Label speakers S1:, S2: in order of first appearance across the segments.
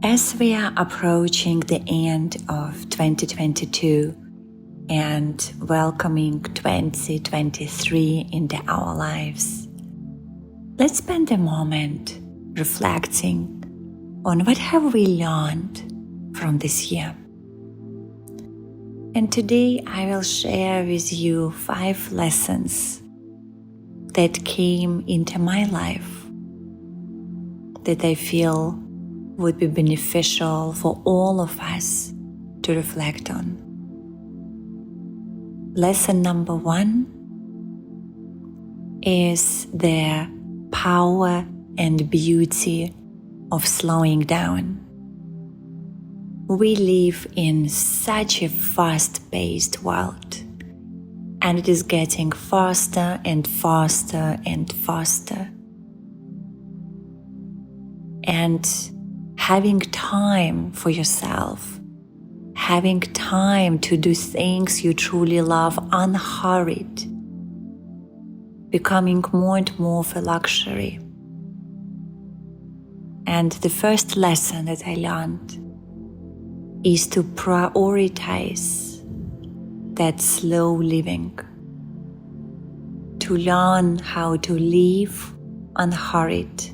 S1: As we are approaching the end of 2022 and welcoming 2023 into our lives, let's spend a moment reflecting on what have we learned from this year. And today I will share with you 5 lessons that came into my life that I feel would be beneficial for all of us to reflect on. Lesson number 1 is the power and beauty of slowing down. We live in such a fast-paced world, and it is getting faster and faster and faster. And having time for yourself, having time to do things you truly love unhurried, becoming more and more of a luxury. And the first lesson that I learned is to prioritize that slow living, to learn how to live unhurried,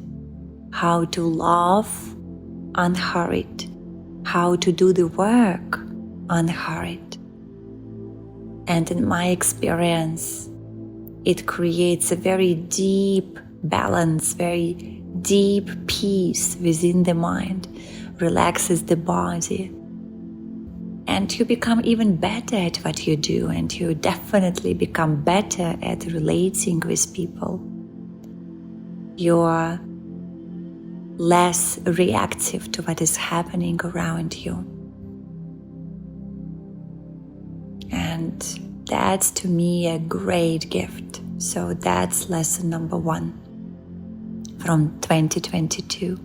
S1: how to love unhurried, how to do the work unhurried. And in my experience, it creates a very deep balance, very deep peace within the mind, relaxes the body, and you become even better at what you do, and you definitely become better at relating with people. You're less reactive to what is happening around you. And that's to me a great gift. So that's lesson number 1 from 2022.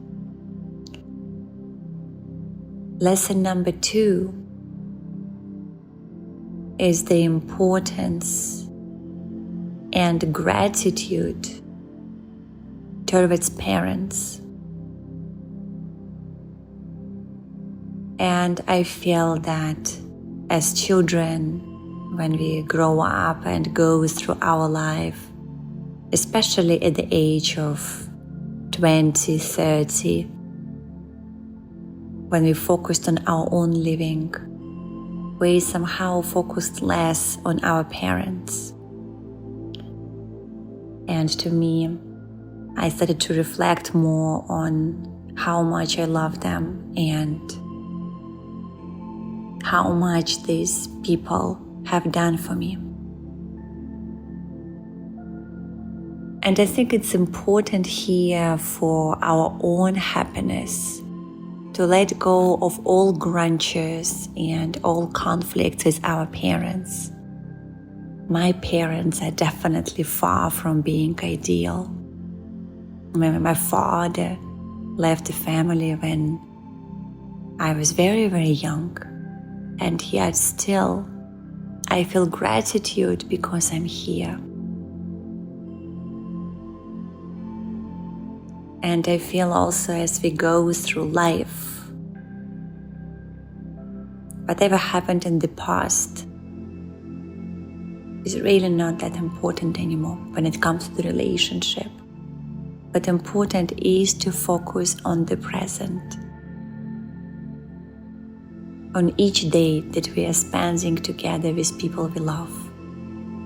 S1: Lesson number 2 is the importance and gratitude towards parents. And I feel that as children, when we grow up and go through our life, especially at the age of 20, 30, when we focused on our own living, we somehow focused less on our parents. And to me, I started to reflect more on how much I love them and how much these people have done for me. And I think it's important here for our own happiness to let go of all grudges and all conflicts with our parents. My parents are definitely far from being ideal. My father left the family when I was very, very young. And yet still, I feel gratitude because I'm here. And I feel also as we go through life, whatever happened in the past is really not that important anymore when it comes to the relationship. But important is to focus on the present, on each day that we are spending together with people we love,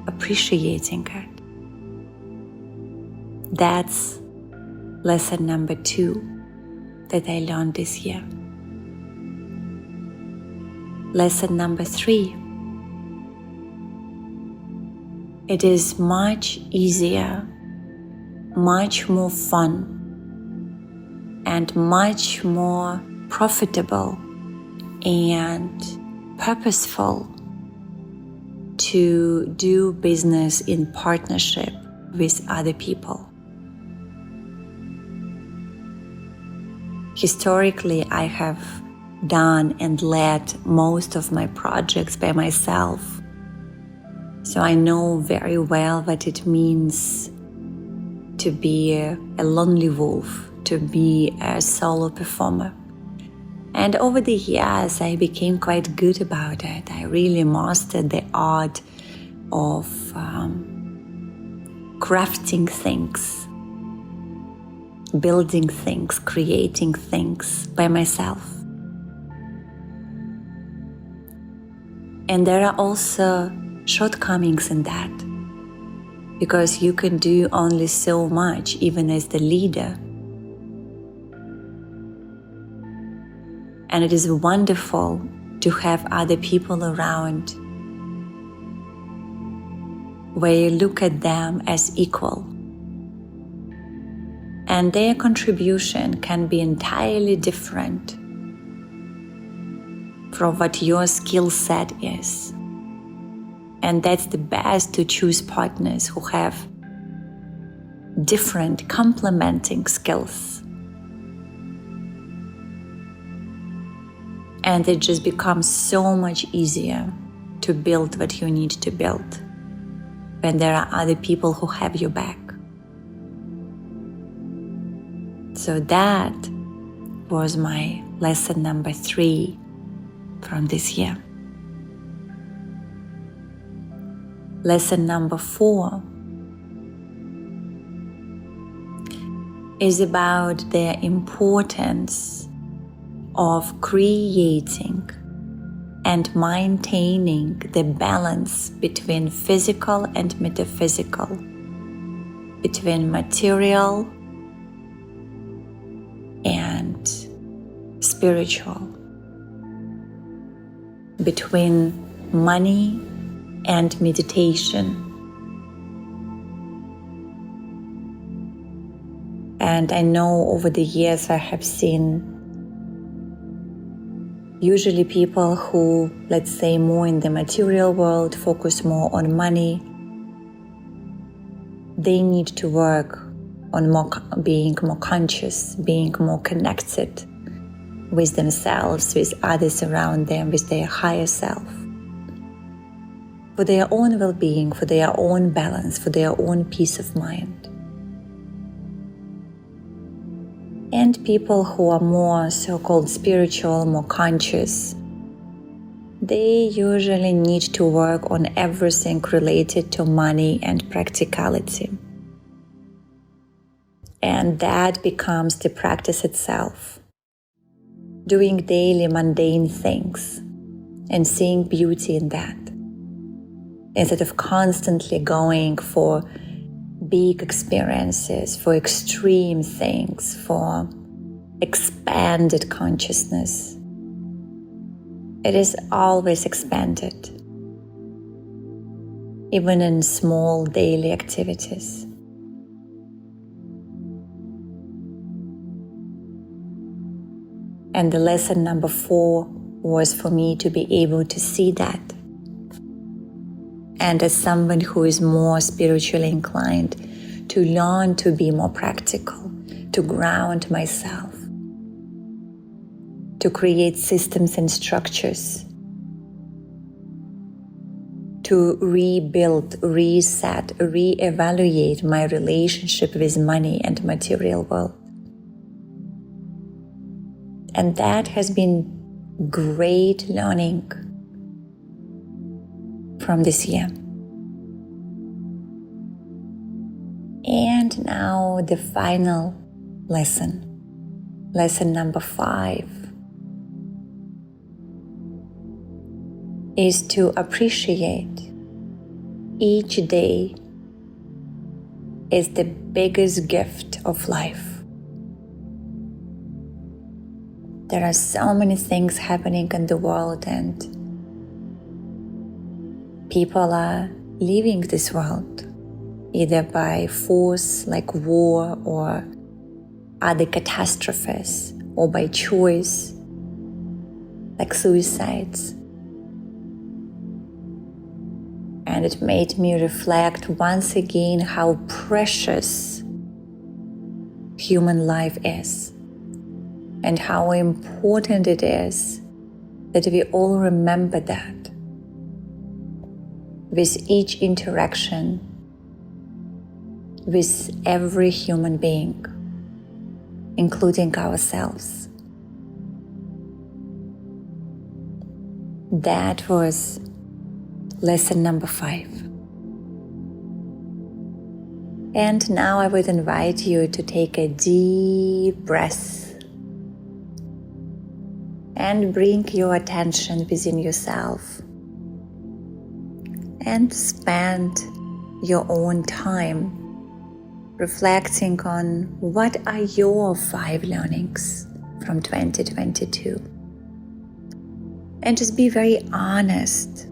S1: appreciating it. That's lesson number 2 that I learned this year. Lesson number 3. It is much easier, much more fun, and much more profitable and purposeful to do business in partnership with other people. Historically, I have done and led most of my projects by myself. So I know very well what it means to be a lonely wolf, to be a solo performer. And over the years, I became quite good about it. I really mastered the art of crafting things, building things, creating things by myself. And there are also shortcomings in that, because you can do only so much, even as the leader. And it is wonderful to have other people around where you look at them as equal. And their contribution can be entirely different from what your skill set is. And that's the best, to choose partners who have different complementing skills. And it just becomes so much easier to build what you need to build when there are other people who have your back. So that was my lesson number 3 from this year. Lesson number 4 is about the importance of creating and maintaining the balance between physical and metaphysical, between material and spiritual, between money and meditation. And I know over the years I have seen usually people who, let's say, more in the material world, focus more on money. They need to work on being more conscious, being more connected with themselves, with others around them, with their higher self, for their own well-being, for their own balance, for their own peace of mind. And people who are more so-called spiritual, more conscious, they usually need to work on everything related to money and practicality. And that becomes the practice itself. Doing daily mundane things and seeing beauty in that, instead of constantly going for big experiences, for extreme things, for expanded consciousness. It is always expanded, even in small daily activities. And the lesson number 4 was for me to be able to see that. And as someone who is more spiritually inclined, to learn to be more practical, to ground myself, to create systems and structures, to rebuild, reset, reevaluate my relationship with money and material world. And that has been great learning from this year. And now the final lesson number 5, is to appreciate each day is the biggest gift of life. There are so many things happening in the world, and people are leaving this world either by force, like war or other catastrophes, or by choice, like suicides. And it made me reflect once again how precious human life is, and how important it is that we all remember that with each interaction with every human being, including ourselves. That was lesson number 5. And now I would invite you to take a deep breath and bring your attention within yourself and spend your own time reflecting on what are your 5 learnings from 2022. And just be very honest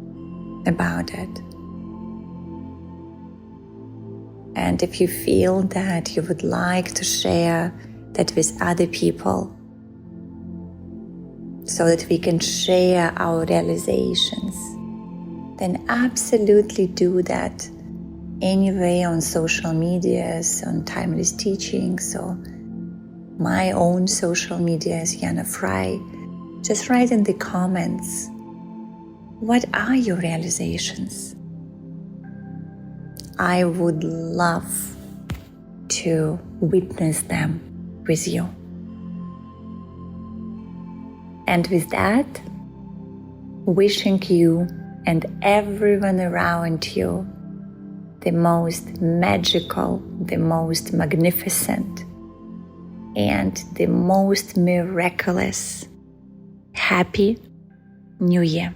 S1: about it. And if you feel that you would like to share that with other people, so that we can share our realizations, then absolutely do that anyway on social medias, on Timeless Teachings, or my own social medias, Yana Fry. Just write in the comments, what are your realizations? I would love to witness them with you. And with that, wishing you and everyone around you the most magical, the most magnificent, and the most miraculous Happy New Year.